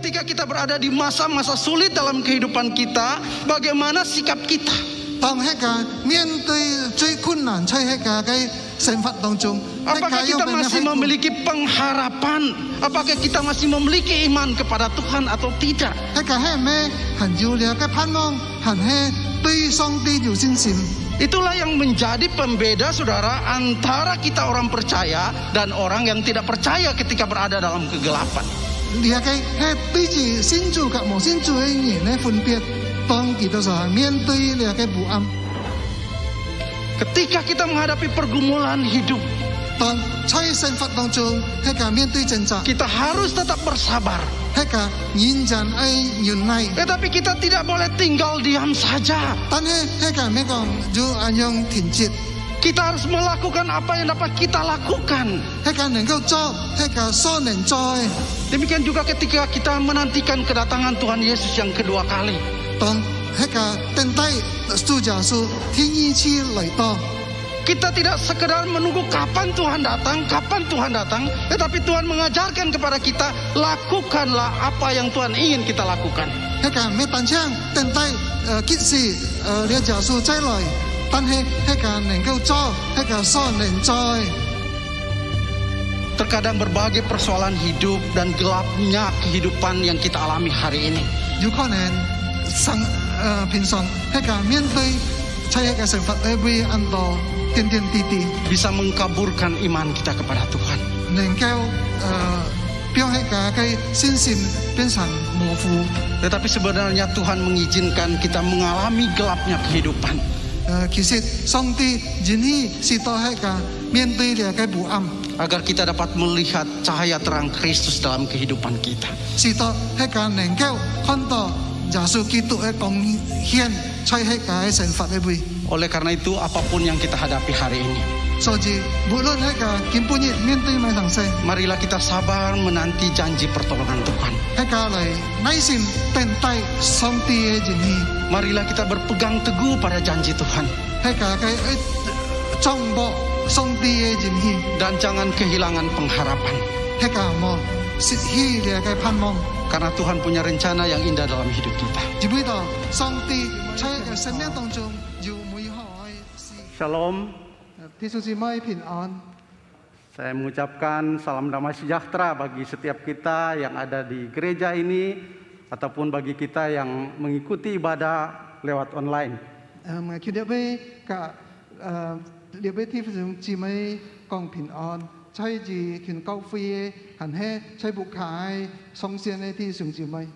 ketika kita berada di masa-masa sulit dalam kehidupan kita, bagaimana sikap kita? 當喺個面對最困難、在喺個嘅生活當中， Apakah kita masih memiliki pengharapan? Apakah kita masih memiliki iman kepada Tuhan atau tidak? 喺個係咩？很有了嘅盼望，很係對上帝有信心。 Itulah yang menjadi pembeda saudara antara kita orang percaya dan orang yang tidak percaya ketika berada dalam kegelapan. 了嘅係對住信主及無信主嘅人嘅分別，當佢到時面對了嘅不安。 Ketika kita menghadapi pergumulan hidup, 當在生活當中喺個面對掙扎， kita harus tetap bersabar. 喺個忍忍愛忍耐。 Tetapi kita tidak boleh tinggal diam saja. 但係喺個咩講就按樣停止， Kita harus melakukan apa yang dapat kita lakukan. 喺個能夠做，喺個所能做。 Demikian juga ketika kita menantikan kedatangan Tuhan Yesus yang kedua kali. 當喺個等待主耶穌天意次來到。 Kita tidak sekedar menunggu kapan Tuhan datang, tetapi Tuhan mengajarkan kepada kita, lakukanlah apa yang Tuhan ingin kita lakukan. 喺個咩單槍等待結時了耶穌再來，但係喺個能夠做，喺個所能做。 Terkadang berbagai persoalan hidup dan gelapnya kehidupan yang kita alami hari ini, 有可能平常喺個面對在喺個生活裏邊很多點點滴滴， bisa mengkaburkan iman kita kepada Tuhan. 能夠讓喺個嘅信心變成模糊。 Tetapi sebenarnya Tuhan mengizinkan kita mengalami gelapnya kehidupan, 其實上帝願意是到喺個面對了嘅不安， agar kita dapat melihat cahaya terang Kristus dalam kehidupan kita. 是到喺個能夠看到耶穌基督嘅貢獻在喺個生活裏邊。 Oleh karena itu, apapun yang kita hadapi hari ini, 所以無論喺個今半日面對咩形勢， marilah kita sabar menanti janji pertolongan Tuhan. 喺個嚟耐心等待上帝嘅旨意， Marilah kita berpegang teguh pada janji Tuhan, 喺個嘅掌握上帝嘅旨意， dan jangan kehilangan pengharapan. 喺個冇失去了嘅盼望。 Karena Tuhan punya rencana yang indah dalam hidup kita. 只會到上帝在個生命當中有美好嘅事。 Shalom, 弟兄姊妹平安。 saya mengucapkan salam damai sejahtera bagi setiap kita yang ada di gereja ini ataupun bagi kita yang mengikuti ibadah lewat online. 我叫你俾個你俾弟兄姊妹講平安，在住全教會行喺在不開上線嘅弟兄姊妹。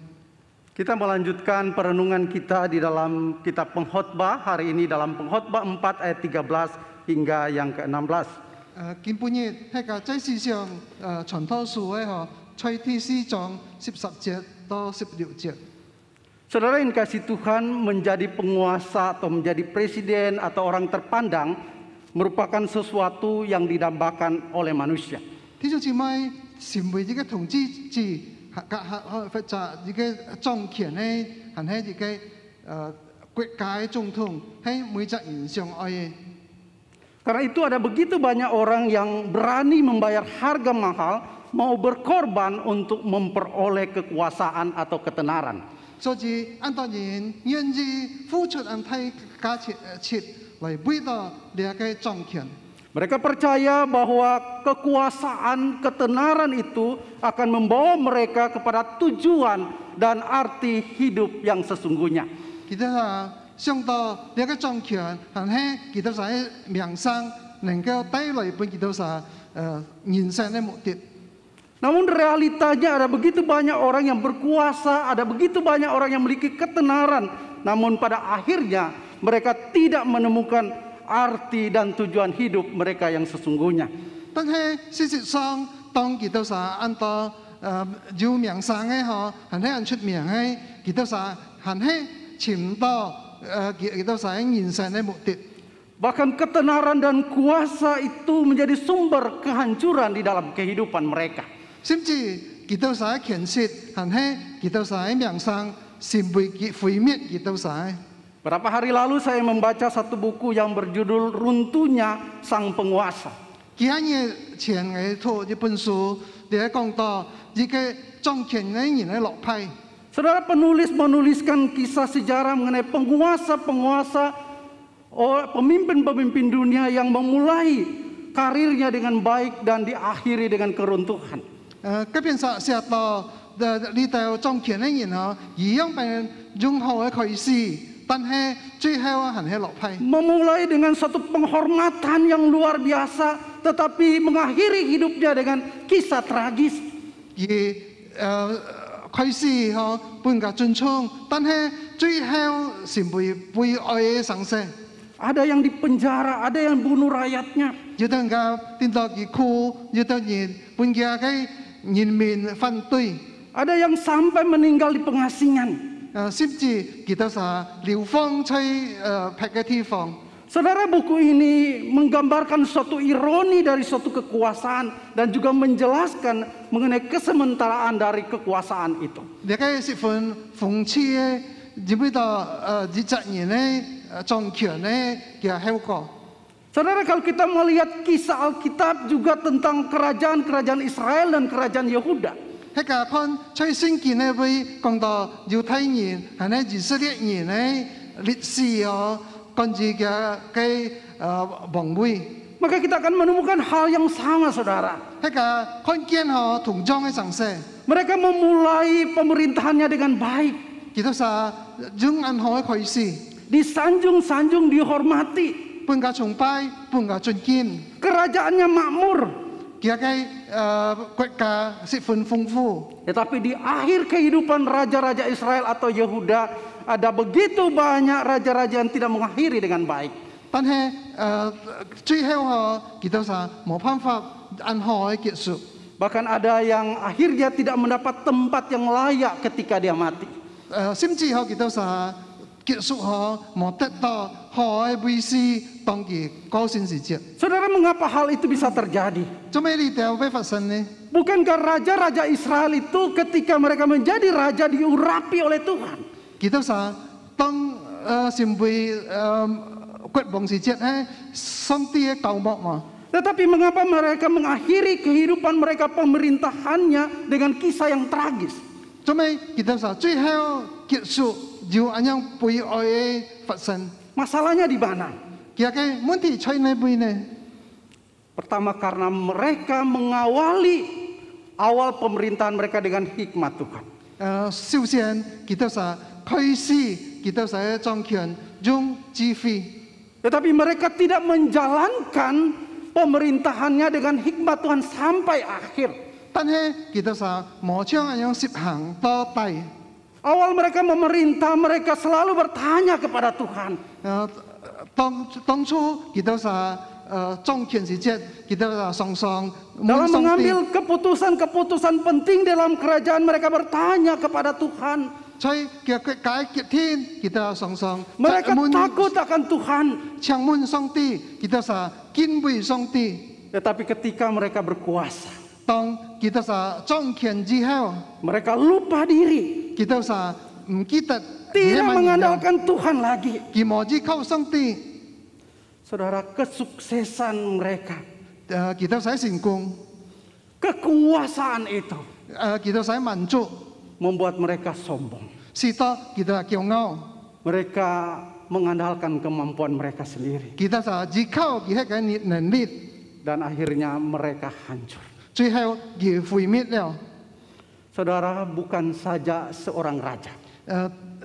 Kita melanjutkan perenungan kita di dalam kitab Pengkhotbah hari ini dalam Pengkhotbah 4 ayat 13 hingga yang ke-16. 今半日喺個在世上傳道書嘅嗬，在第4章10節到16節。 Saudara yang kasih Tuhan, menjadi penguasa atau menjadi presiden atau orang terpandang merupakan sesuatu yang didambakan oleh manusia. 弟兄姊妹，成為一個統治者，或者一個掌權嘅，係喺一個國家嘅總統，喺每隻人上愛嘅。 Karena itu ada begitu banyak orang yang berani membayar harga mahal, mau berkorban untuk memperoleh kekuasaan atau ketenaran. 所以按多人願意付出安太價錢來為到呢個掌權。 Mereka percaya bahwa kekuasaan, ketenaran itu akan membawa mereka kepada tujuan dan arti hidup yang sesungguhnya. Kita 想到呢個掌權，係喺佢哋喺名聲能夠帶來俾佢哋人生嘅目的。 Namun realitanya ada begitu banyak orang yang berkuasa, ada begitu banyak orang yang memiliki ketenaran, namun pada akhirnya mereka tidak menemukan arti dan tujuan hidup mereka yang sesungguhnya. 但係事實上，當佢哋按照有名聲嘅嗬，係喺人出名嘅，佢哋係喺尋到佢哋人生嘅目的。 Bahkan ketenaran dan kuasa itu menjadi sumber kehancuran di dalam kehidupan mereka. 甚至佢哋權勢係喺佢哋名聲成為毀滅佢哋。 Berapa hari lalu saya membaca satu buku yang berjudul Runtuhnya Sang Penguasa. 幾年前我讀一本書， dia 講到呢個掌權嘅人嘅落派。 Saudara, penulis menuliskan kisah sejarah mengenai penguasa-penguasa, pemimpin-pemimpin dunia yang memulai karirnya dengan baik dan diakhiri dengan keruntuhan. 嗰邊寫到呢度掌權嘅人一樣係用好嘅開始，但係最後係落派。 Memulai dengan suatu penghormatan yang luar biasa, tetapi mengakhiri hidupnya dengan kisah tragis. 開始本個尊重，但係最後是被愛嘅上升。 Ada yang dipenjara, ada yang bunuh rakyatnya. 有啲人點到佢哭，有啲人本家嘅人民反對， Ada yang sampai meninggal di pengasingan. 甚至佢都係流放喺別嘅地方。 Saudara, buku ini menggambarkan suatu ironi dari suatu kekuasaan dan juga menjelaskan mengenai kesementaraan dari kekuasaan itu. 呢個是份諷刺嘅，只不過20年嘅掌權嘅嘅後果。 Saudara, kalau kita melihat kisah Alkitab juga tentang kerajaan-kerajaan Israel dan kerajaan Yehuda. 喺個看在聖經呢會講到猶太人係呢以色列人嘅歷史跟住嘅王位。 Maka kita akan menemukan hal yang sama, saudara. 喺個看見同樣嘅常識， Mereka memulai pemerintahannya dengan baik. 佢都係用銀行嘅開始， Disanjung-sanjung, dihormati. 半個崇拜，半個尊敬， Kerajaannya makmur. 佢嘅國家十分豐富。 Tetapi di akhir kehidupan raja-raja Israel atau Yehuda, ada begitu banyak raja-raja yang tidak mengakhiri dengan baik. 但係最後佢都係冇辦法銀行嘅結束。 Bahkan ada yang akhirnya tidak mendapat tempat yang layak ketika dia mati. 甚至佢都係結束冇得到好嘅位置當佢高興時節。 Saudara, mengapa hal itu bisa terjadi? 做咩呢條會發生呢？ Bukankah raja-raja Israel itu ketika mereka menjadi raja diurapi oleh Tuhan? 佢都係當前輩國王時節咧，上帝嘅教牧嘛。 Tetapi mengapa mereka mengakhiri kehidupan mereka pemerintahannya dengan kisah yang tragis? 做咩佢都係最後結束就咁樣悲哀嘅發生？ Masalahnya di mana? 佢嘅問題在哪邊呢？ Pertama, karena mereka mengawali awal pemerintahan mereka dengan hikmat Tuhan. 首先佢都係開始，佢都係掌權用智慧。 Tetapi mereka tidak menjalankan pemerintahannya dengan hikmat Tuhan sampai akhir. 但係佢都係冇將咁樣實行到底。 Awal mereka memerintah, mereka selalu bertanya kepada Tuhan. 當初佢都係掌權時節，佢都係常常 Dalam mengambil keputusan-keputusan penting dalam kerajaan, mereka bertanya kepada Tuhan. 在嘅解決天，佢都係常常 Mereka takut akan Tuhan. 唱門上帝，佢都係敬畏上帝。 Tetapi ketika mereka berkuasa, 當佢都係掌權之後， mereka lupa diri. 佢都係唔記得 Tidak mengandalkan Tuhan lagi. 佢冇依靠上帝， Saudara, kesuksesan mereka, 佢都係成功， kekuasaan itu 佢都係滿足， membuat mereka sombong. 使得佢都係驕傲， Mereka mengandalkan kemampuan mereka sendiri. 佢都係依靠佢嘅能力， Dan akhirnya mereka hancur. 最後佢毀滅了。 Saudara, bukan saja seorang raja.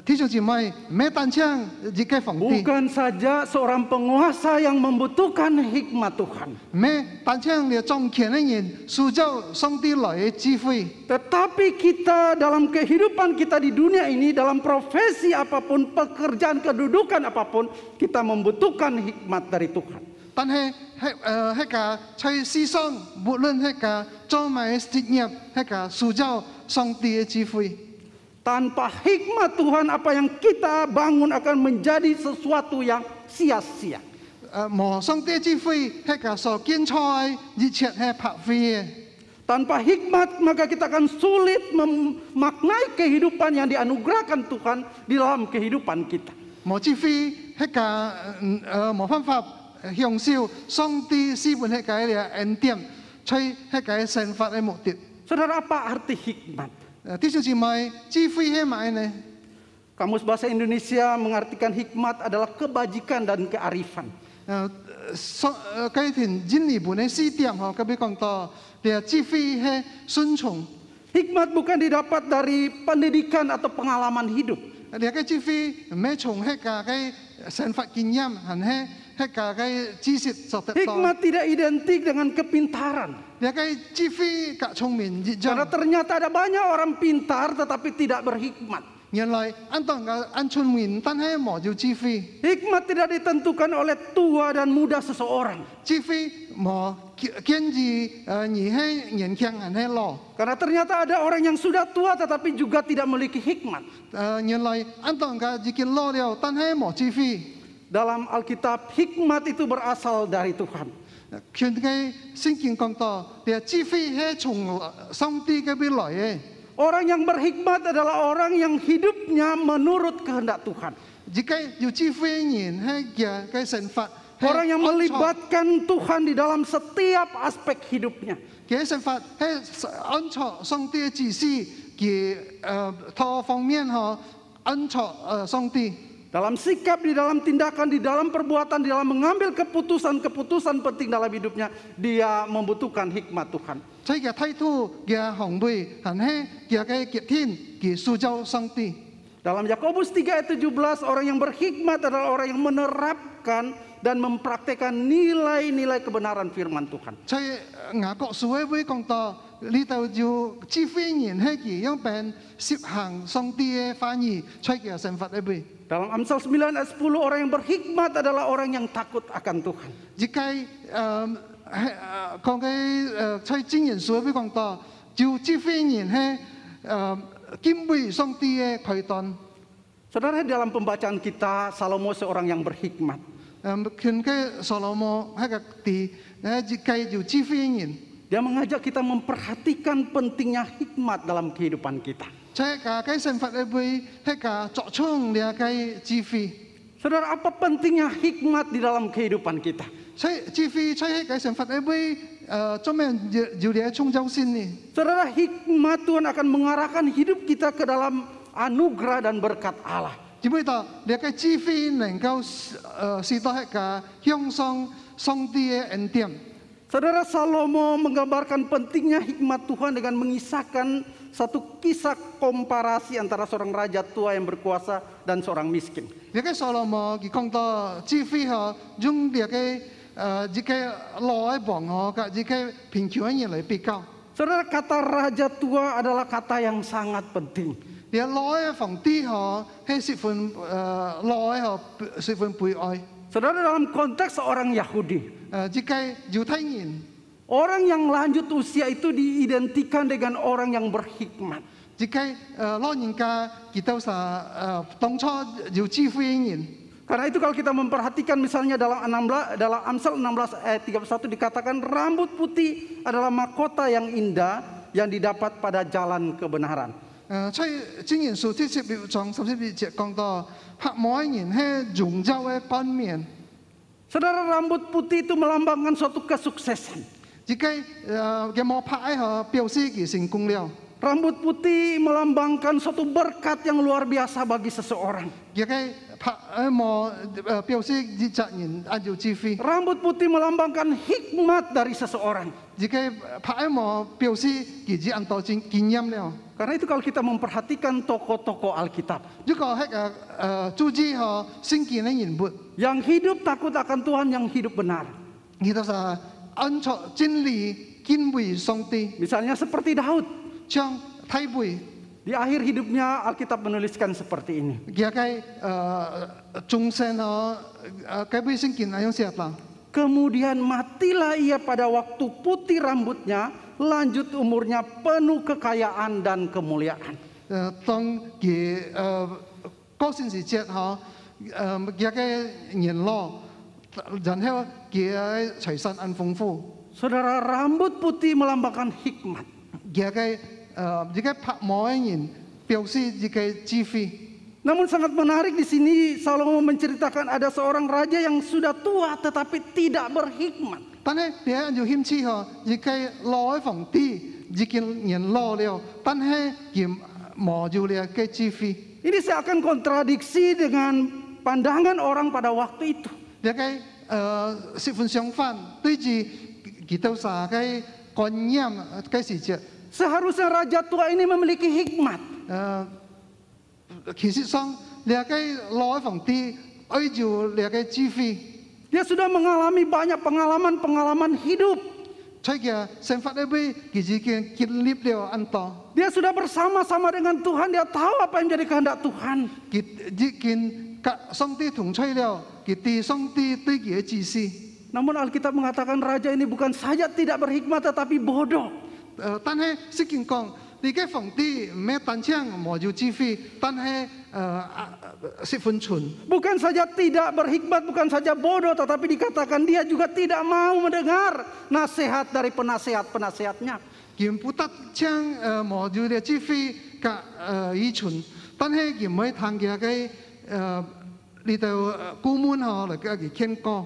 弟兄姊妹，唔係單槍一個皇帝， Bukan saja seorang penguasa yang membutuhkan hikmat Tuhan. 唔係單槍嘅掌權嘅人塑造上帝來嘅智慧。 Tetapi kita dalam kehidupan kita di dunia ini, dalam profesi apapun, pekerjaan, kedudukan apapun, kita membutuhkan hikmat dari Tuhan. 但係喺個在世上，無論喺個做埋職業，喺個塑造上帝嘅智慧。 Tanpa hikmat Tuhan, apa yang kita bangun akan menjadi sesuatu yang sia-sia. 冇上帝智慧，喺個所建造一切係白費嘅。 Tanpa hikmat, maka kita akan sulit memaknai kehidupan yang dianugerahkan Tuhan di dalam kehidupan kita. 冇智慧，喺個冇辦法享受上帝施本喺個嘅恩典，在喺個生活嘅目的。Saudara, apa arti hikmat? 啲小姊妹智慧係咪呢？ Kamus Bahasa Indonesia mengartikan hikmat adalah kebajikan dan kearifan. 佢田印尼本嘅詩點嗬，佢俾講到，啲智慧係順從， Hikmat bukan didapat dari pendidikan atau pengalaman hidup. 啲嘅智慧唔係從係個嘅生活經驗，係個嘅知識所得到。 Hikmat tidak identik dengan kepintaran. 啲嘅智慧嘅聰明之 Karena 中， ternyata ada banyak orang pintar tetapi tidak berhikmat. 原來按聰明，但係冇有智慧， Hikmat tidak ditentukan oleh tua dan muda seseorang. 智慧冇建議而係年輕人係老。 Karena ternyata ada orang yang sudah tua tetapi juga tidak memiliki hikmat. 原來已經老了，但係冇智慧。 Dalam Alkitab, hikmat itu berasal dari Tuhan. 佢嘅聖經講到，啲智慧係從上帝嗰邊來嘅。 Orang yang berhikmat adalah orang yang hidupnya menurut kehendak Tuhan. Jika有智慧人係嘅神法， Orang yang melibatkan Tuhan di dalam setiap aspek hidupnya. 嘅神法係按照上帝嘅指示嘅多方面嗬，按照上帝。 Dalam sikap, di dalam tindakan, di dalam perbuatan, di dalam mengambil keputusan-keputusan penting dalam hidupnya, dia membutuhkan hikmat Tuhan. 所以嘅態度嘅行為係嘅結天嘅塑造上帝。 Dalam Yakobus 3 ayat 17, orang yang berhikmat adalah orang yang menerapkan dan mempraktekkan nilai-nilai kebenaran firman Tuhan. 所以雅各書會講到呢度要智慧人係嘅樣病實行上帝嘅話語，所以嘅神法裏邊。 Dalam Amsal 9 ayat 10, orang yang berhikmat adalah orang yang takut akan Tuhan. Jika 講嘅在箴言書裏邊講到，就智慧人係敬畏上帝嘅規範。 Saudara, dalam pembacaan kita, Salomo seorang yang berhikmat. 佢嘅所羅門係個地，jika有智慧人， Dia mengajak kita memperhatikan pentingnya hikmat dalam kehidupan kita. 在個神法裏邊係個作充嘅個智慧。 Saudara, apa pentingnya hikmat di dalam kehidupan kita? 所以智慧在個神法裏邊做咩要嚟創造先呢？ Saudara, hikmat Tuhan akan mengarahkan hidup kita ke dalam anugerah dan berkat Allah. 只不過你個智慧能夠使到係個向上帝嘅恩典。 Saudara, Salomo menggambarkan pentingnya hikmat Tuhan dengan mengisahkan satu kisah komparasi antara seorang raja tua yang berkuasa dan seorang miskin. 你個所羅門佢講到智慧嗬，用你個老嘅王嗬，กับ你個貧窮嘅人嚟比較。 Saudara, kata raja tua adalah kata yang sangat penting. 你老嘅皇帝嗬係十分老嘅嗬，十分悲哀。 Saudara, dalam konteks seorang Yahudi, 你個猶太人， orang yang lanjut usia itu diidentikan dengan orang yang berhikmat. 你個老人家佢都係當初有智慧嘅人。 Karena itu kalau kita memperhatikan misalnya dalam Amsal 16 ayat 31 dikatakan rambut putih adalah mahkota yang indah yang didapat pada jalan kebenaran. 所以箴言書第16章32節講到，黑毛嘅人係榮耀嘅冠冕。 Saudara, rambut putih itu melambangkan suatu kesuksesan. 呢個嘅毛派嗬表示佢成功了。 Rambut putih melambangkan suatu berkat yang luar biasa bagi seseorang. 呢個拍毛表示呢責任按照智慧。 Rambut putih melambangkan hikmat dari seseorang. 呢個拍毛表示佢只按照經驗了。 Karena itu kalau kita memperhatikan tokoh-tokoh Alkitab 呢個係注知嗬聖經嘅人物， yang hidup takut akan Tuhan, yang hidup benar. 佢都係按照真理敬畏上帝， Misalnya seperti Daud. 將體會 Di akhir hidupnya Alkitab menuliskan seperti ini. 呢個眾生嗬改變聖經那樣寫啦。 Kemudian matilah ia pada waktu putih rambutnya, lanjut umurnya penuh kekayaan dan kemuliaan. 當佢高興時節嗬呢個人老，然後佢財產很豐富。 Saudara, rambut putih melambangkan hikmat. 呢個拍毛嘅人表示呢個智慧。 Namun sangat menarik di sini Salomo menceritakan ada seorang raja yang sudah tua tetapi tidak berhikmat. 但係你要謙虛嗬，呢個老嘅皇帝已經年老了，但係佢冇咗了嘅智慧。 Ini seakan kontradiksi dengan pandangan orang pada waktu itu. 呢個十分相反，對住基督徒嘅觀念嘅時節， Seharusnya raja tua ini memiliki hikmat. 其實上呢個老皇帝愛住呢個智慧， Dia sudah mengalami banyak pengalaman hidup. 所以佢生活裏邊佢已經經歷了很多， Dia sudah bersama-sama dengan Tuhan. Dia tahu apa yang menjadi kehendak Tuhan. 佢已經跟上帝同在了，佢對上帝對佢嘅指示。 Namun Alkitab mengatakan raja ini bukan saja tidak berhikmat tetapi bodoh. 但係聖經講，呢個皇帝唔係單槍冇咗智慧，但係十分蠢。 Bukan saja tidak berhikmat, bukan saja bodoh, tetapi dikatakan dia juga tidak mau mendengar nasihat dari penasihat-penasihatnya. 佢不得將冇咗嘅智慧及愚蠢，但係佢唔可以聽佢呢度顧問嚟嘅勸告。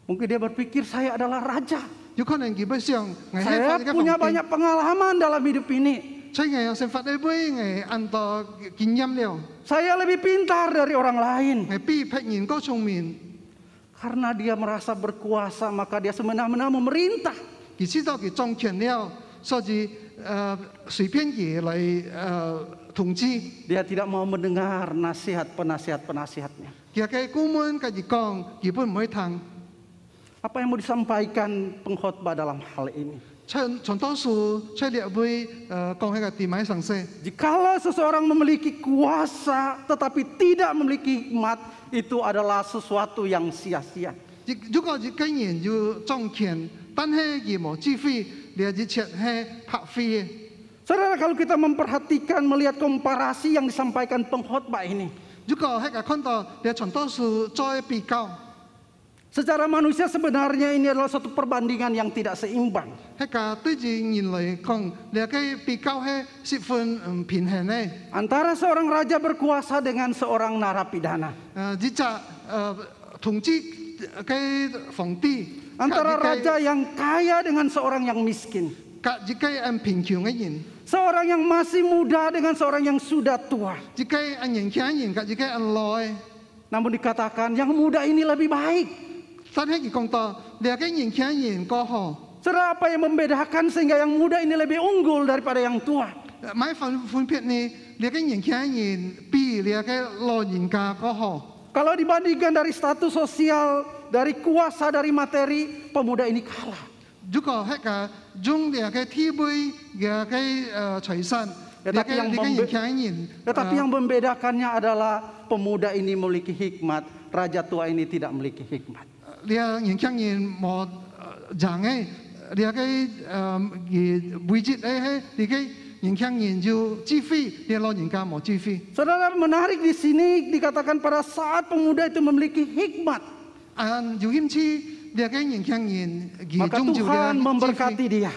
Mungkin dia berpikir saya adalah raja. 有可能佢不想， Saya punya banyak pengalaman dalam hidup ini. 所以我生活裏邊按到經驗了， Saya lebih pintar dari orang lain. 係比別人更聰明。 Karena dia merasa berkuasa, maka dia semena-mena memerintah. 佢知道佢掌權了，所以隨便佢嚟統治。 Dia tidak mau mendengar nasihat penasihat-penasihatnya. 佢嘅顧問佢哋講，佢本唔可以聽。 Apa yang mau disampaikan pengkhotbah dalam hal ini? 從多數出嚟會講喺個地米上勢。 Jikalau seseorang memiliki kuasa tetapi tidak memiliki hikmat, itu adalah sesuatu yang sia-sia. 如果一個人有掌權，但係佢冇智慧，你一切係白費嘅。 Saudara, kalau kita memperhatikan, melihat komparasi yang disampaikan pengkhotbah ini, 如果喺個看到你從多數再比較， secara manusia sebenarnya ini adalah suatu perbandingan yang tidak seimbang. 喺個對住人嚟講，你個比較係十分唔平衡嘅。 Antara seorang raja berkuasa dengan seorang narapidana. 一隻統治嘅皇帝， Antara raja yang kaya dengan seorang yang miskin. 一個人貧窮嘅人， Seorang yang masih muda dengan seorang yang sudah tua. 一個人年輕人及一個人老嘅。 Namun dikatakan yang muda ini lebih baik. 但係佢講到，你個年輕人過好， Saudara, apa yang membedakan sehingga yang muda ini lebih unggul daripada yang tua? 買分別呢？你個年輕人比你個老人家過好。 Kalau dibandingkan dari status sosial, dari kuasa, dari materi, pemuda ini kalah. 如果係個將你個地位、你個財產，你個年輕人， Tetapi yang membedakannya adalah pemuda ini memiliki hikmat, raja tua ini tidak memiliki hikmat. 你個年輕人冇賺嘅，你個位置係你個年輕人有智慧，你老人家冇智慧。 Saudara, menarik di sini dikatakan pada saat pemuda itu memiliki hikmat, 有險次，你個年輕人 maka Tuhan memberkati dia.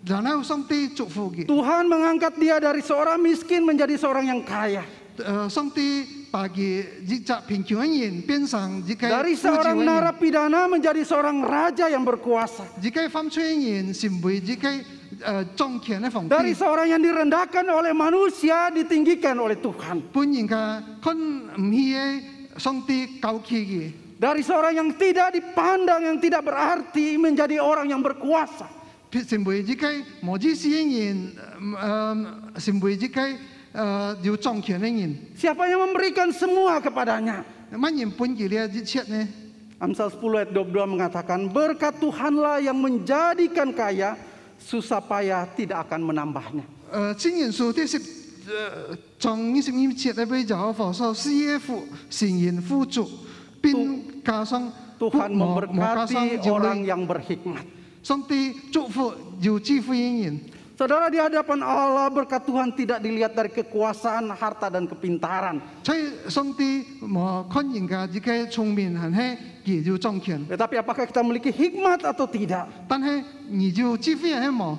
然後上帝祝福佢。 Tuhan mengangkat dia dari seorang miskin menjadi seorang yang kaya. 上帝把佢一隻貧窮嘅人變成一個 Dari 富足 seorang 嘅人， narapidana menjadi seorang raja yang berkuasa. 一個犯罪嘅人成為一個掌權嘅皇 Dari 帝。 seorang yang direndahkan oleh manusia ditinggikan oleh Tuhan. 本人嘅看唔起嘅上帝高舉佢， Dari seorang yang tidak dipandang, yang tidak berarti menjadi orang yang berkuasa. 成為一個無知事嘅人，成為一個有掌權嘅人。 Siapa yang memberikan semua kepadanya? 乜人本佢呢一切呢？ Amsal 10 ayat 22 mengatakan, berkat Tuhanlah yang menjadikan kaya, susah payah tidak akan menambahnya. 箴言書第章22節裏邊就有講說，事業成人富足，並加上 Tuhan 冇加上 memberkati 有 orang 力。 yang berhikmat. 上帝祝福有智慧嘅人。 Saudara, di hadapan Allah berkat Tuhan tidak dilihat dari kekuasaan, harta, dan kepintaran. 所以上帝冇看人家自己聰明，係佢有掌權， Tetapi apakah kita memiliki hikmat atau tidak? 但係你有智慧係冇。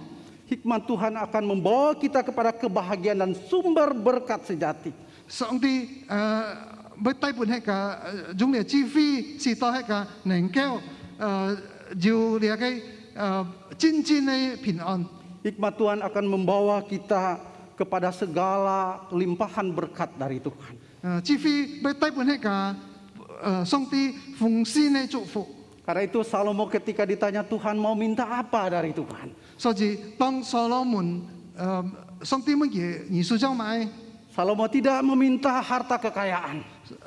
Hikmat Tuhan akan membawa kita kepada kebahagiaan dan sumber berkat sejati. 上帝要帶本係個用嚟智慧，是到係個能夠有呢個真正嘅平安。Hikmat Tuhan akan membawa kita kepada segala limpahan berkat dari Tuhan. 智慧要帶本迄個上帝豐盛的祝福。 Karena itu Salomo ketika ditanya Tuhan mau minta apa dari Tuhan, 所以當所羅門上帝乜嘢耶穌將買， Salomo tidak meminta harta kekayaan.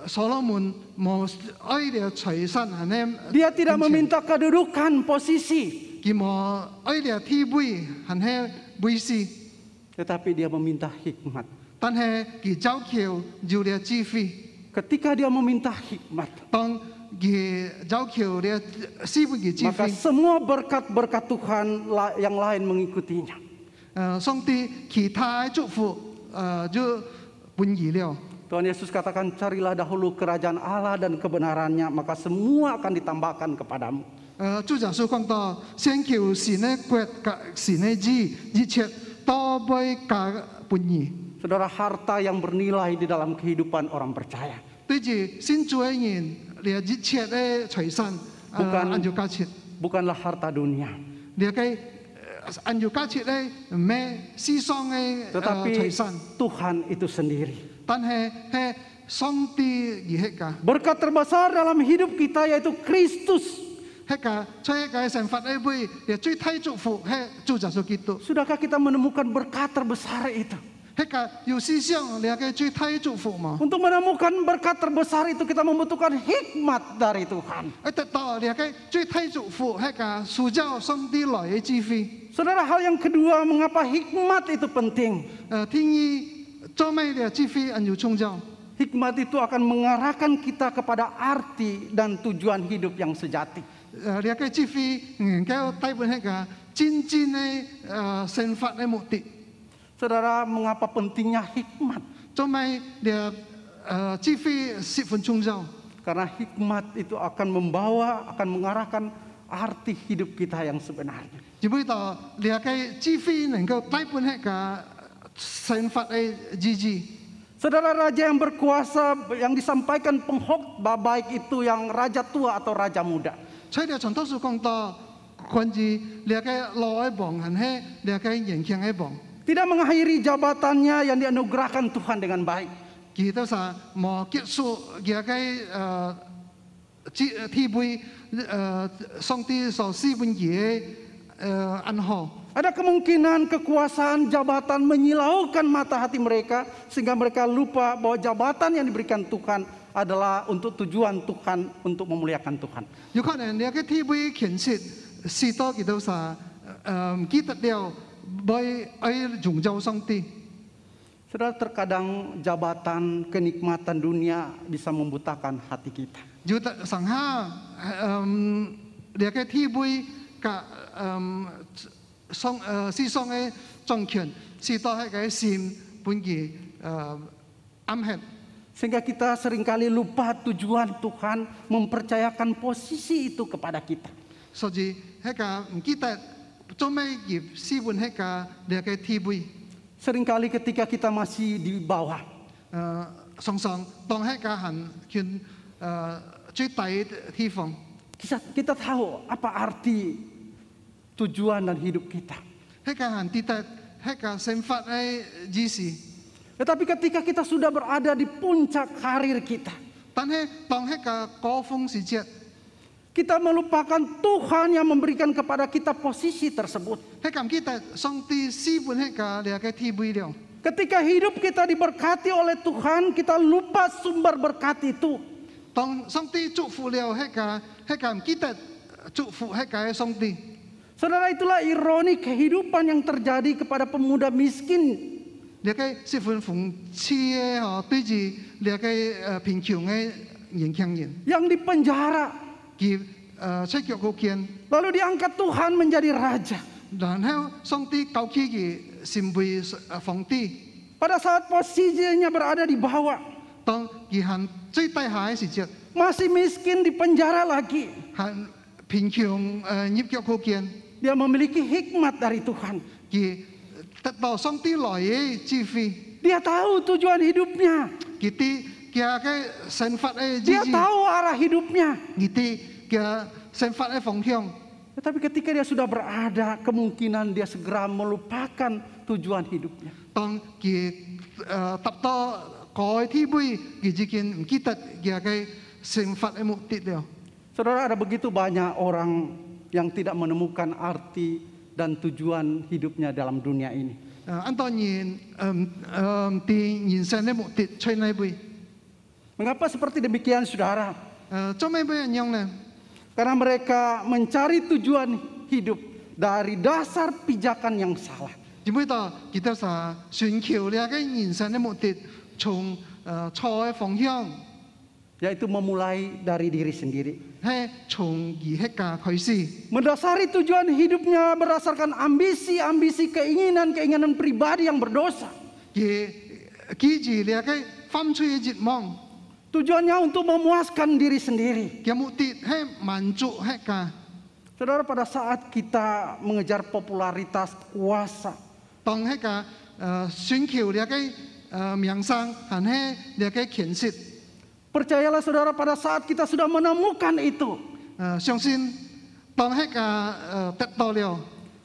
所羅門冇愛了財產，係呢？ Dia tidak meminta kedudukan, posisi, 佢冇愛了地位，係呢？位勢， tetapi dia meminta hikmat. 但係佢找求有了智慧， Ketika dia meminta hikmat, 當佢找求了師傅嘅智 maka 慧， semua berkat-berkat Tuhan yang lain mengikutinya. 上帝其他祝福就本意了。 Tuhan Yesus katakan, carilah dahulu kerajaan Allah dan kebenarannya, maka semua akan ditambahkan kepadamu. 主耶穌講到，先求神的國甲神的義，一切都會加本意。 Saudara, harta yang bernilai di dalam kehidupan orang percaya 對住信主嘅人，連一切嘅財產，按照價錢， bukanlah harta dunia, 連嘅按照價錢咧，唔係世上嘅 tetapi 財產， Tuhan itu sendiri. 但係係上帝而係㗎， Berkat terbesar dalam hidup kita yaitu Kristus. 係㗎，在嘅神法咧會，連最大祝福係主耶穌基督， Sudahkah kita menemukan berkat terbesar itu? 係㗎，有思想連嘅最大祝福嘛。 Untuk menemukan berkat terbesar itu kita membutuhkan hikmat dari Tuhan. 一得到連嘅最大祝福係㗎，塑造上帝來嘅智慧。 Saudara, hal yang kedua, mengapa hikmat itu penting? 天意做咩嘅智慧按照創造？ Hikmat itu akan mengarahkan kita kepada arti dan tujuan hidup yang sejati. 你嘅智慧能夠帶本係㗎真正嘅生活嘅目的。 Saudara, mengapa pentingnya hikmat? 做咩嘅智慧十分重要？ Karena hikmat itu akan membawa, akan mengarahkan arti hidup kita yang sebenarnya. 因為到你嘅智慧能夠帶本係㗎生活嘅意義。 Saudara, raja yang berkuasa yang disampaikan pengkhotbah baik itu yang raja tua atau raja muda. 所以從多數講到關於你嘅老嘅王，係你嘅年輕嘅王， Tidak mengakhiri jabatannya yang dianugerahkan Tuhan dengan baik. 佢都係冇結束佢嘅地位上帝所施本嘅安好。 Ada kemungkinan kekuasaan jabatan menyilaukan mata hati mereka sehingga mereka lupa bahwa jabatan yang diberikan Tuhan adalah untuk tujuan Tuhan, untuk memuliakan Tuhan. 有可能你嘅地位權勢使到佢都係記得了為愛榮耀上帝。 Saudara, terkadang jabatan kenikmatan dunia bisa membutakan hati kita. 有得上下你嘅地位嘅世上嘅政權使到係嘅心本嘅暗黑。 Sehingga kita seringkali lupa tujuan Tuhan mempercayakan posisi itu kepada kita. 所以係個唔記得做咩業施本係個你嘅地位。 Seringkali ketika kita masih di bawah, 常常當係個行權最大嘅地方。 kita tahu apa arti tujuan dan hidup kita. 係個行跌得係個生活嘅意思。 Tetapi ketika kita sudah berada di puncak karir kita, 但係當係個高峰時節， kita melupakan Tuhan yang memberikan kepada kita posisi tersebut. 係咁記得上帝施本係個你嘅地位了。 Ketika hidup kita diberkati oleh Tuhan, kita lupa sumber berkat itu. 當上帝祝福了係個唔記得祝福係個上帝。 Saudara, itulah ironi kehidupan yang terjadi kepada pemuda miskin 你嘅十分諷刺嘅嗬，對住你嘅貧窮嘅年輕人， yang dipenjara, 佢出腳嗰見， lalu diangkat Tuhan menjadi raja. 然後上帝高起佢成為皇帝。 Pada saat posisinya berada di bawah, 當佢行最低下嘅時節， masih miskin dipenjara lagi. 行貧窮入腳嗰見， Dia memiliki hikmat dari Tuhan. 佢得到上帝來嘅智慧， Dia tahu tujuan hidupnya. 佢啲嘅生活嘅意 Dia 義， tahu arah hidupnya. 佢啲嘅生活嘅方向。Tetapi ketika dia sudah berada, kemungkinan dia segera melupakan tujuan hidupnya. 當佢達到改天杯，佢只見唔記得佢嘅成佛嘅目的了。 Saudara, ada begitu banyak orang yang tidak menemukan arti dan tujuan hidupnya dalam dunia ini. 按當然啲人生嘅目的在哪杯？ Mengapa seperti demikian, saudara? 做咩俾人用呢？ Karena mereka mencari tujuan hidup dari dasar pijakan yang salah. 因為到佢哋話尋求呢個人生嘅目的從錯嘅方向， Yaitu memulai dari diri sendiri. 係從而家開始。 Mendasari tujuan hidupnya berdasarkan ambisi-ambisi keinginan-keinginan pribadi yang berdosa. 佢記住呢個犯罪嘅熱望， Tujuannya untuk memuaskan diri sendiri. 嘅目的係滿足係家。 Saudara, pada saat kita mengejar popularitas kuasa, 當係家尋求呢個名聲，係呢個權勢。 percayalah saudara, pada saat kita sudah menemukan itu, 相信當係家得到了，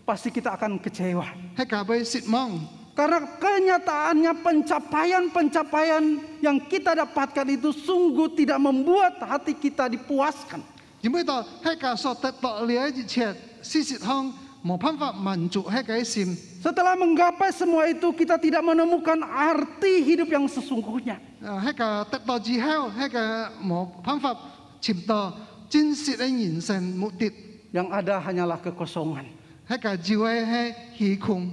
pasti kita akan kecewa. 係家會失望。 Karena kenyataannya pencapaian yang kita dapatkan itu sungguh tidak membuat hati kita dipuaskan. 因為到係家所得到了一切，事實上冇辦法滿足係家嘅心。 Setelah menggapai semua itu, kita tidak menemukan arti hidup yang sesungguhnya. 係家得到之後，係家冇辦法尋到真實嘅人生目的， Yang ada hanyalah kekosongan. 係家只會係虛空。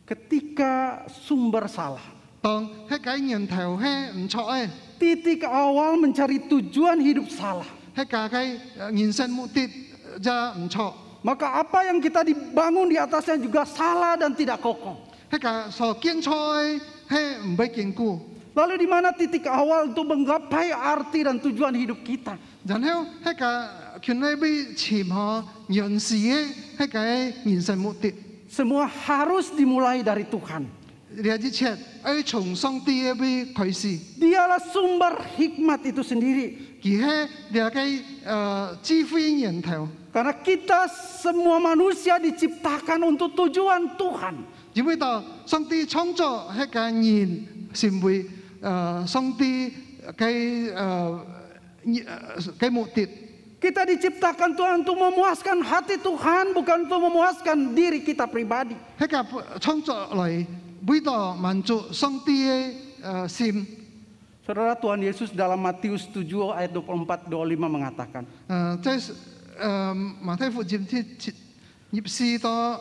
Ketika sumber salah, 當係家源頭係唔錯嘅， titik awal mencari tujuan hidup salah, 係家嘅人生目的就唔錯。 maka apa yang kita dibangun di atasnya juga salah dan tidak kokoh. 係家所建造嘅係唔被堅固。 Lalu di mana titik awal untuk menggapai arti dan tujuan hidup kita? 然後係家權力被潛下人事嘅係家嘅人生目的。 Semua harus dimulai dari Tuhan. 呢一切係從上帝嘅被開始。 Dialah sumber hikmat itu sendiri. 佢係呢個智慧源頭。 Karena kita semua manusia diciptakan untuk tujuan Tuhan. 因為到上帝創造係個人成為上帝嘅目的。 Kita diciptakan Tuhan untuk memuaskan hati Tuhan, bukan untuk memuaskan diri kita pribadi. 係個創造嚟為到滿足上帝嘅心。 Saudara, Tuhan Yesus dalam Matius 7 ayat 24-25 mengatakan, 即係馬太福音24到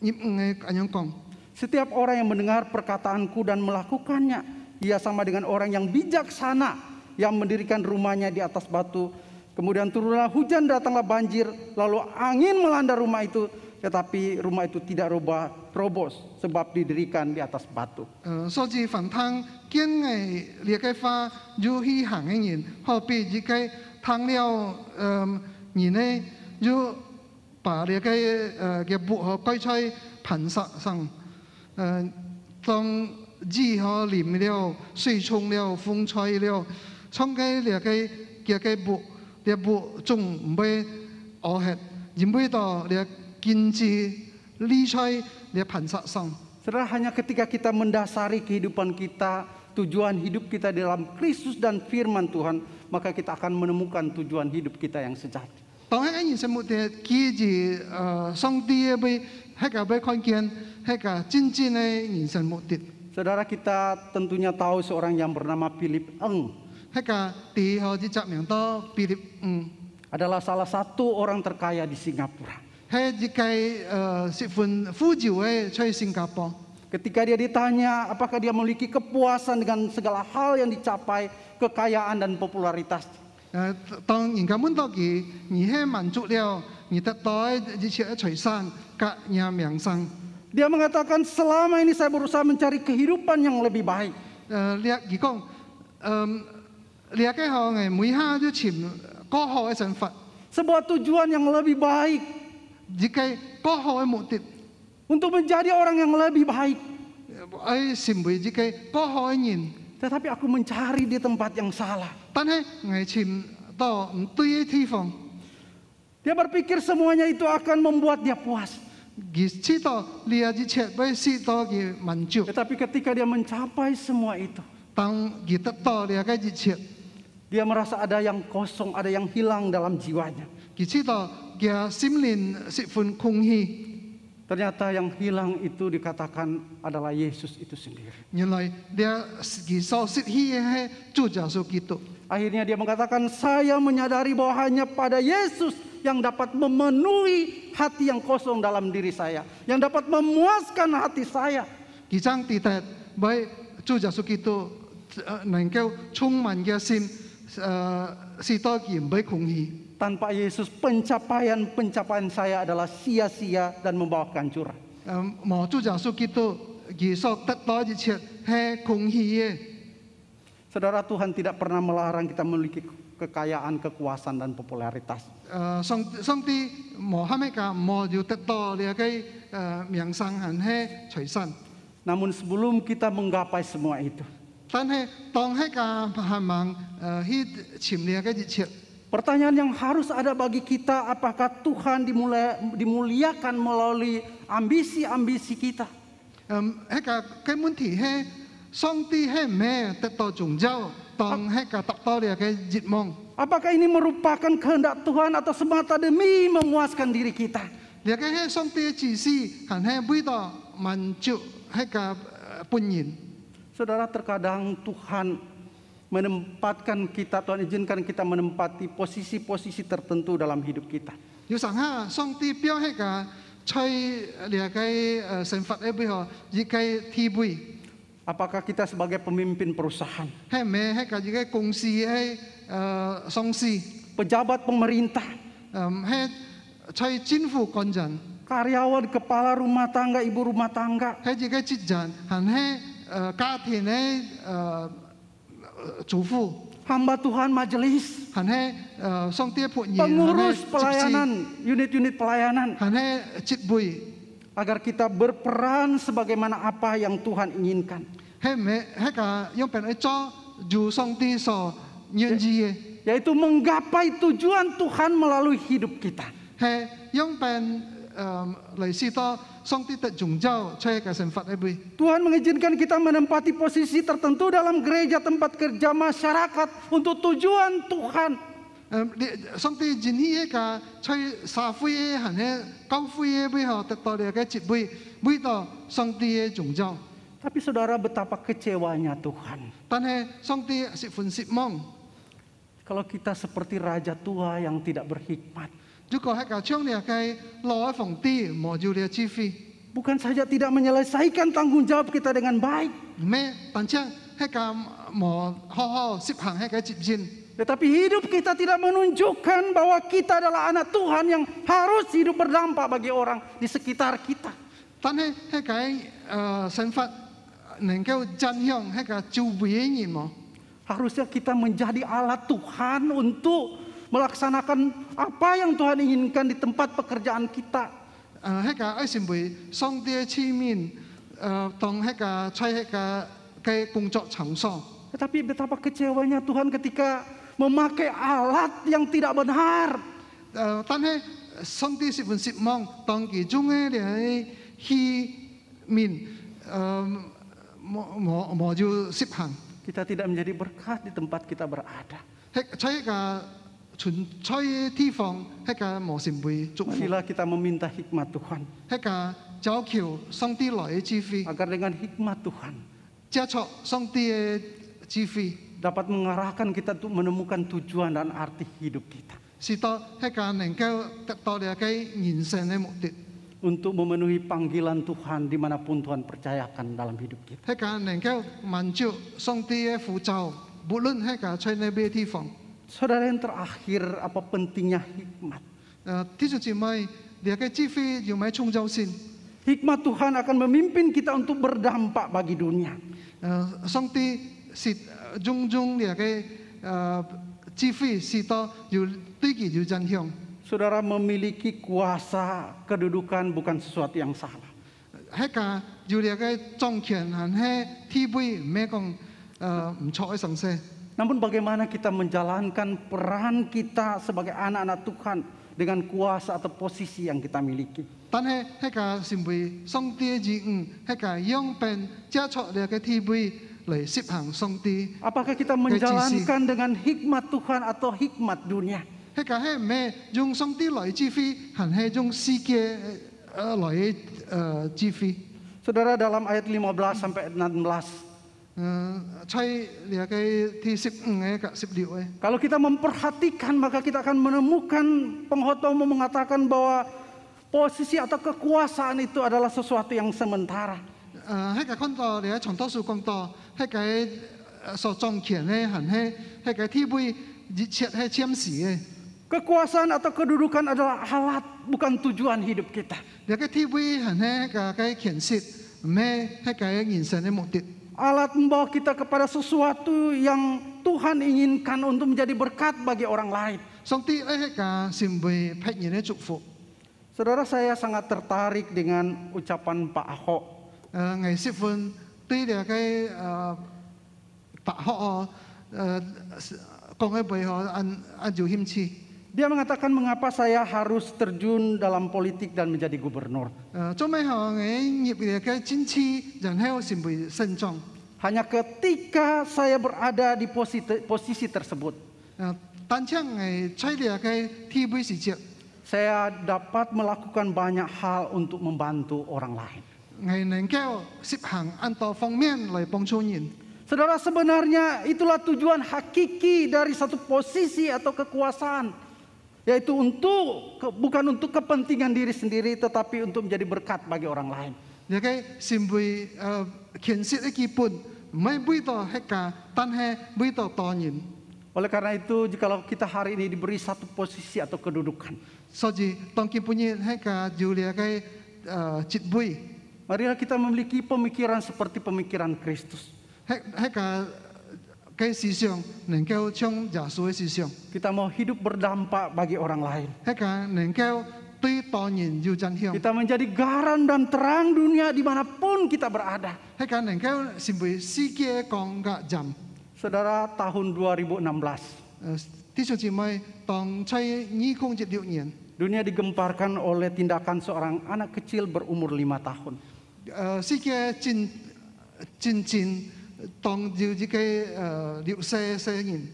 25嘅咁樣講。 setiap orang yang mendengar perkataanku dan melakukannya, ia sama dengan orang yang bijaksana yang mendirikan rumahnya di atas batu. Kemudian turunlah hujan, datanglah banjir, lalu angin melanda rumah itu, tetapi rumah itu tidak roboh sebab didirikan di atas batu. 所以凡聽見嘅呢個話要去行嘅人，何必呢個聽了人呢要把呢個嘅木和歸在磐石上，當雨和淋了，水沖了，風吹了，衝嘅呢個木。 dia種唔會惡血，因為到dia kinci licai dia pansak sang. Saudara, hanya ketika kita mendasari kehidupan kita, tujuan hidup kita dalam Kristus dan firman Tuhan, maka kita akan menemukan tujuan hidup kita yang sejati. 當喺人生目的記住上帝嘅係個被看見係個真正嘅人生目的。 Saudara, kita tentunya tahu seorang yang bernama Philip Eng. 係個第二號之執名到比利adalah salah satu orang terkaya di Singapura. 係一個十分富有嘅在新加坡。 Ketika dia ditanya apakah dia memiliki kepuasan dengan segala hal yang dicapai, kekayaan dan popularitas. 當人家問到佢，你係滿足了，你得到一切財產及人名聲。 Dia mengatakan selama ini saya berusaha mencari kehidupan yang lebih baik. 佢講呢個行嘅每下都潛高好嘅神法， Sebuah tujuan yang lebih baik. 一個高好嘅目的， Untuk menjadi orang yang lebih baik. 係成為一個高好嘅人。 Tetapi aku mencari di tempat yang salah. 但係我潛到唔對嘅地方。Dia berpikir semuanya itu akan membuat dia puas. 佢知道呢一啲切俾知道嘅滿足， Tetapi ketika dia mencapai semua itu, 當佢得到呢一個熱切， dia merasa ada yang kosong, ada yang hilang dalam jiwanya. 佢知道佢心靈是份空虛。 Ternyata yang hilang itu dikatakan adalah Yesus itu sendiri. 原來佢所失去嘅係主耶穌基督。 Akhirnya dia mengatakan, saya menyadari bahwa hanya pada Yesus yang dapat memenuhi hati yang kosong dalam diri saya, yang dapat memuaskan hati saya. 佢將地帶為主耶穌基督能夠充滿嘅心，使到佢唔會空虛。 Tanpa Yesus pencapaian saya adalah sia-sia dan membawa kehancuran. 冇主耶穌基督，佢所得到一切係空虛嘅。 Saudara, Tuhan tidak pernah melarang kita memiliki kekayaan, kekuasaan, dan popularitas. 上帝冇蝦咩㗎，冇要得到呢個名聲係財產。 Namun sebelum kita menggapai semua itu, 但係當係個盼望去尋呢個一切。 pertanyaan yang harus ada bagi kita, apakah Tuhan dimuliakan melalui ambisi-ambisi kita? 係個問題係上帝係咩得到榮耀，當係個得到呢個熱望。 Apakah ini merupakan kehendak Tuhan atau semata demi memuaskan diri kita? 呢個係上帝嘅指示，係為到滿足係個本人。 Saudara, terkadang Tuhan menempatkan kita, Tuhan izinkan kita menempati posisi-posisi tertentu dalam hidup kita. 有時候上帝表係個吹呢個神法嘅背後，一個地位。 Apakah kita sebagai pemimpin perusahaan, 係咩係個一個公司係上市， pejabat pemerintah, 係吹政府官人， karyawan, kepala rumah tangga, ibu rumah tangga, 係一個職人，係家庭嘅主婦。 hamba Tuhan majelis, 係上帝嘅僕人， pengurus pelayanan, unit-unit pelayanan, 係職位， agar kita berperan sebagaimana apa yang Tuhan inginkan. 係咩係個用邊去做如上帝所願意嘅， Yaitu menggapai tujuan Tuhan melalui hidup kita. 係用邊嚟使到上帝的榮耀吹個神法嘅背。 Tuhan mengizinkan kita menempati posisi tertentu dalam gereja, tempat kerja, masyarakat untuk tujuan Tuhan. 上帝願意個吹社會嘅係教會嘅背後得到呢個職位，為到上帝嘅榮耀。 Tapi saudara, betapa kecewanya Tuhan. 但係上帝是份失望。 Kalau kita seperti raja tua yang tidak berhikmat. 如果係個將呢個老嘅皇帝冇有呢個智慧， Bukan saja tidak menyelesaikan tanggung jawab kita dengan baik, 咩？但係係個冇好好執行係個責任。 tetapi hidup kita tidak menunjukkan bahwa kita adalah anak Tuhan yang harus hidup berdampak bagi orang di sekitar kita. 但係係個神法能夠影響係個周圍嘅人冇。 Harusnya kita menjadi alat Tuhan untuk melaksanakan apa yang Tuhan inginkan di tempat pekerjaan kita. 係個愛成為上帝嘅器皿，當係個在係個嘅工作場所。 Tetapi betapa kecewanya Tuhan ketika memakai alat yang tidak benar. 但係上帝是份失望，當其中嘅係器皿，冇要執行。 Kita tidak menjadi berkat di tempat kita berada. 係在一個純粹嘅地方，係個冇成為祝福， Marilah kita meminta hikmat Tuhan, 係個找求上帝來嘅智慧， agar dengan hikmat Tuhan 接觸上帝嘅智慧， dapat mengarahkan kita untuk menemukan tujuan dan arti hidup kita, 使到係個能夠得到呢個人生嘅目的， untuk memenuhi panggilan Tuhan dimanapun Tuhan percayakan dalam hidup kita. 係個能夠滿足上帝嘅呼召，無論係個在哪邊地方。 Saudara, yang terakhir, apa pentingnya hikmat? 弟兄姊妹，呢個智慧要咪創造先。 Hikmat Tuhan akan memimpin kita untuk berdampak bagi dunia. 上帝是種種呢個智慧，使到要對佢要影響。 Saudara, memiliki kuasa, kedudukan bukan sesuatu yang salah. 係個要呢個莊權係地位，唔係講唔錯嘅神聖。 Namun bagaimana kita menjalankan peran kita sebagai anak-anak Tuhan dengan kuasa atau posisi yang kita miliki. 但係迄個是為上帝嘅義務，迄個用便接觸了嘅體位嚟實行上帝。 Apakah kita menjalankan dengan hikmat Tuhan atau hikmat dunia? 迄個係唔係用上帝來指揮，還係用世界來指揮？ Saudara, dalam ayat 15 sampai 16, 吹了嘅第15嘅及16嘅。 kalau kita memperhatikan maka kita akan menemukan pengkhotbah mengatakan bahwa posisi atau kekuasaan itu adalah sesuatu yang sementara. 迄個講到你喺傳道書講到，迄個所掌權嘅，還係迄個體位熱切係暫時嘅。 Kekuasaan atau kedudukan adalah alat, bukan tujuan hidup kita. 你個體位還係個權勢，唔係迄個人生嘅目的。 Alat membawa kita kepada sesuatu yang Tuhan inginkan untuk menjadi berkat bagi orang lain. 上帝喺個是為別人嘅祝福。 Saudara, saya sangat tertarik dengan ucapan Pak Ahok. 我十分對了個白學講嘅背後按照興趣。 Dia mengatakan mengapa saya harus terjun dalam politik dan menjadi gubernur. 做咩學嘅業嘅嘅堅持，然後是為慎重。 Hanya ketika saya berada di posisi tersebut, 單槍係吹了嘅體位時節， saya dapat melakukan banyak hal untuk membantu orang lain. 係能夠實行按多方面嚟幫助人。 Saudara, sebenarnya itulah tujuan hakiki dari satu posisi atau kekuasaan, yaitu bukan untuk kepentingan diri sendiri, tetapi untuk menjadi berkat bagi orang lain. 呢個是為權勢嘅基本，唔係為到迄個，但係為到多人。 Oleh karena itu, jikalau kita hari ini diberi satu posisi atau kedudukan, 所以當基本人迄個有了個職位， marilah kita memiliki pemikiran seperti pemikiran Kristus. 迄個思想能夠像耶穌嘅思想， Kita mau hidup berdampak bagi orang lain. 迄個能夠對多人有影響， Kita menjadi garam dan terang dunia dimanapun kita berada. 迄個能夠成為世界光嘅鹽。 Saudara, tahun 2016, 弟兄姊妹，當在2016年， dunia digemparkan oleh tindakan seorang anak kecil berumur 5 tahun. 世界真當有一個六歲人，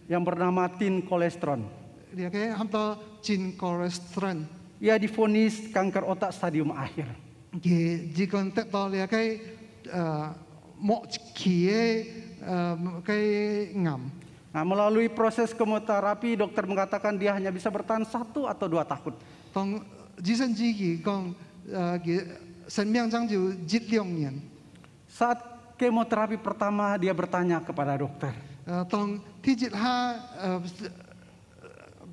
Yang bernama Tin Kolestron. 呢個喊到真 cholesterol， Ia divonis kanker otak stadium akhir. 佢只講得到呢個末期嘅癌。 Nah, melalui proses kemoterapi, dokter mengatakan dia hanya bisa bertahan 1 atau 2 tahun. 當醫生自己講，佢生命長就1-2年。 Saat kemoterapi pertama, dia bertanya kepada dokter, 當第一下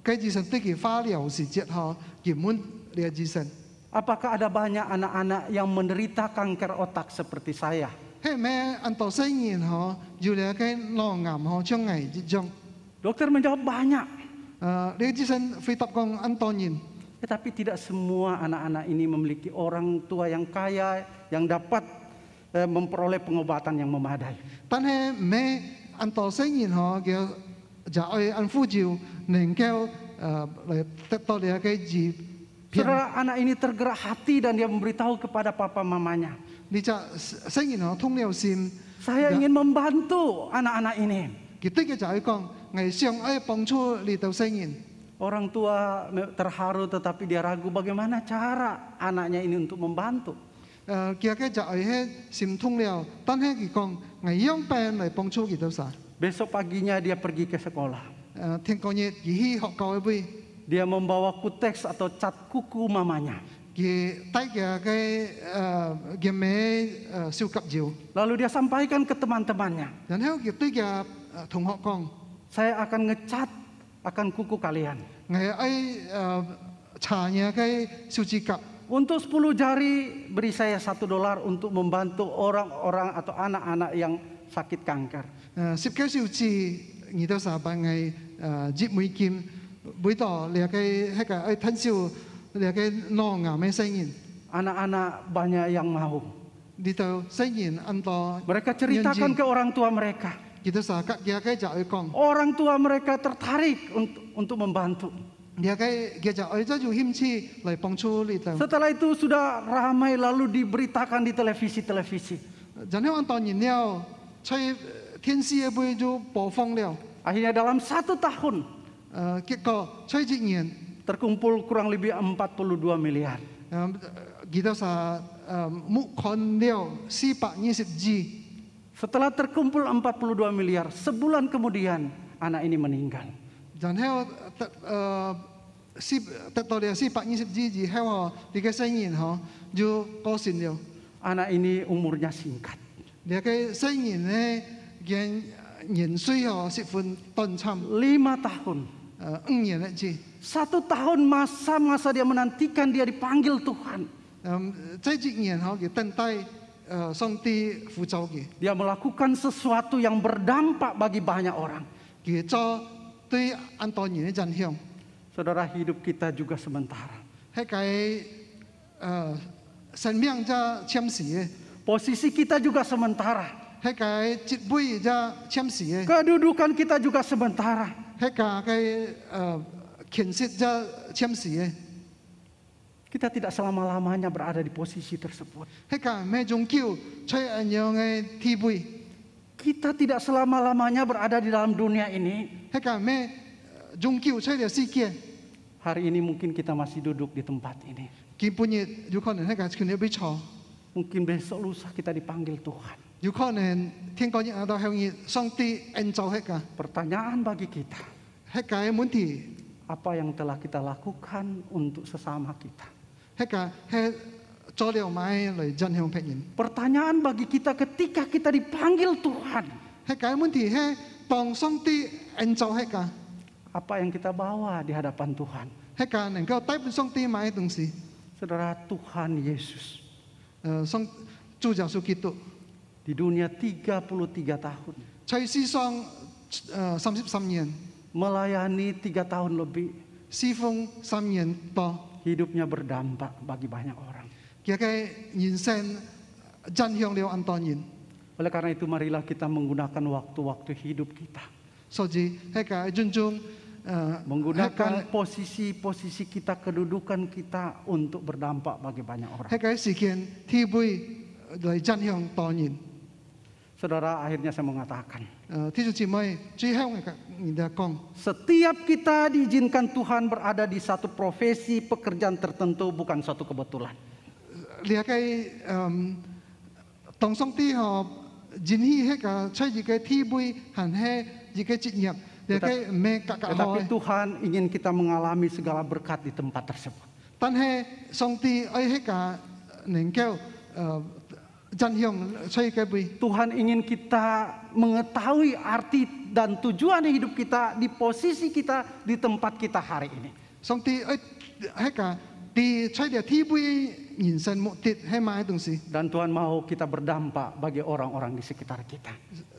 嘅醫生對佢化療時節後，佢問呢個醫生， apakah ada banyak anak-anak yang menderita kanker otak seperti saya? 係咩按到細年嗬，有呢個腦癌嗬，像癌一種。 Dokter menjawab banyak, 呢個醫生回答講按多年， tetapi tidak semua anak-anak ini memiliki orang tua yang kaya yang dapat memperoleh pengobatan yang memadai. 但係唔係按到細年嗬，佢就愛按呼召能夠嚟得到呢個治病。 Saudara, anak ini tergerak hati dan dia memberitahu kepada papa mamanya, 你就細年嗬通了心， saya ingin membantu anak-anak ini. 佢對佢就係講，我想愛幫助你到細年。 Orang tua terharu tetapi dia ragu bagaimana cara anaknya ini untuk membantu. 佢嘅就係心痛了，但係佢講我用病嚟幫助佢到晒。 Besok paginya dia pergi ke sekolah. 聽講嘢，佢去學校嘅會， Dia membawa kuteks atau cat kuku mamanya. 佢帶嘅咩小急照， Lalu dia sampaikan ke teman-temannya, 然後佢對嘅同學講， saya akan ngecat akan kuku kalian. 我愛搽嘢嘅小指甲， Untuk 10 jari beri saya $1 untuk membantu orang-orang atau anak-anak yang sakit kanker. 10個小指，而到三班嘅$1，每到呢個迄個愛吞少呢個腦癌嘅聲音， Anak-anak banyak yang mau. 呢度聲音按到 Mereka ceritakan ke orang tua mereka. 佢到三甲嘅就會講。 Orang tua mereka tertarik untuk membantu. Dia cái dia就為咗要獻賜嚟幫助你哋。 Setelah itu sudah ramai lalu diberitakan di televisi-televisi. 然後當然了，在電視嘅背就播放了。 Akhirnya dalam 1 tahun 結果在一年， terkumpul kurang lebih 42 miliar. kita sa mukon了422。 Setelah terkumpul 42 miliar, sebulan kemudian anak ini meninggal. 然後得到了422之後，你嘅生人就過身了。 Anak ini umurnya singkat. 你嘅生人呢，年歲十分短暫5 tahun. ，5年一次。 1 tahun masa-masa dia menantikan dia dipanggil Tuhan. 在一年佢等待上帝呼召佢， Dia melakukan sesuatu yang berdampak bagi banyak orang. 佢做對很多人嘅影響。 Saudara, hidup kita juga sementara. 係佢生命嘅暫時嘅， Posisi kita juga sementara. 係佢職位嘅暫時嘅， Kedudukan kita juga sementara. 係佢權勢嘅暫時嘅， Kita tidak selama-lamanya berada di posisi tersebut. 係佢咩永久在一樣嘅地位， Kita tidak selama-lamanya berada di dalam dunia ini. 係佢咩永久在呢個世界。 Hari ini mungkin kita masih duduk di tempat ini. 佢半日有可能係佢權力被錯， Mungkin besok lusa kita dipanggil Tuhan. 有可能天國日到向日上帝按照係佢， Pertanyaan bagi kita, 係佢問題。 apa yang telah kita lakukan untuk sesama kita? 係個係做了買嚟影響別人。 Pertanyaan bagi kita ketika kita dipanggil Tuhan, 係個問題係當上帝按照係個 apa yang kita bawa di hadapan Tuhan? 係個能夠帶俾上帝買嘅東西。 Saudara, Tuhan Yesus 上主耶穌基督 di dunia 33 tahun, 在世上33年， melayani 3 tahun lebih, 侍奉3年多， hidupnya berdampak bagi banyak orang. 佢嘅人生影響了很多人。 Oleh karena itu marilah kita menggunakan waktu-waktu hidup kita, 所以係個尊重menggunakan posisi-posisi kita, kedudukan kita untuk berdampak bagi banyak orang. 係個時間地位嚟影響多人。 Saudara, akhirnya saya mengatakan, 弟兄姊妹，最後我哋講。 setiap kita diizinkan Tuhan berada di satu profesi pekerjaan tertentu bukan suatu kebetulan. 你係當上帝人氣係個在一個地位，還係一個職業，你係唔係格格好 Tetapi 嘅？ Tuhan ingin kita mengalami segala berkat di tempat tersebut. 但係上帝愛係個能夠影響在個位。 Tuhan ingin kita mengetahui arti dan tujuan hidup kita di posisi kita di tempat kita hari ini. 上帝愛係個啲在個地位人生目的係買東西。 Dan Tuhan mau kita berdampak bagi orang-orang di sekitar kita.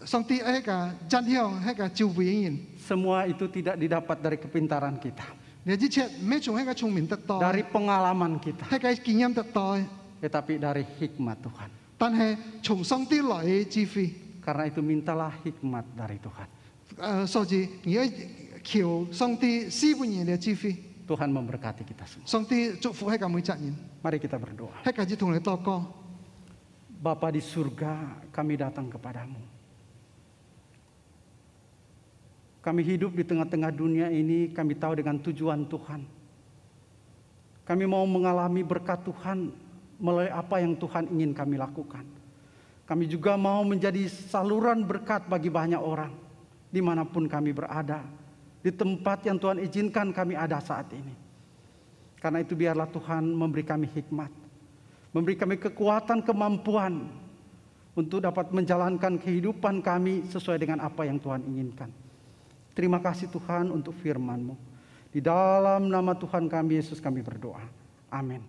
上帝愛個影響係個周圍人。 Semua itu tidak didapat dari kepintaran kita, 你之前唔係從係個聰明得到， dari pengalaman kita, 係個經驗得到， tetapi dari hikmat Tuhan. 但係從上帝來嘅智慧。 Karena itu mintalah hikmat dari Tuhan. 所以你要求上帝賜俾人嘅智慧。 Tuhan memberkati kita semua. 上帝祝福係咁每一人， Mari kita berdoa. 係咁樣同你禱告。 Bapa di surga, kami datang kepadamu. Kami hidup di tengah-tengah dunia ini, kami tahu dengan tujuan Tuhan. Kami mau mengalami berkat Tuhan melalui apa yang Tuhan ingin kami lakukan. Kami juga mau menjadi saluran berkat bagi banyak orang, dimanapun kami berada, di tempat yang Tuhan izinkan kami ada saat ini. Karena itu biarlah Tuhan memberi kami hikmat, memberi kami kekuatan, kemampuan untuk dapat menjalankan kehidupan kami sesuai dengan apa yang Tuhan inginkan. Terima kasih Tuhan untuk firman-Mu. Di dalam nama Tuhan kami Yesus kami berdoa. Amin.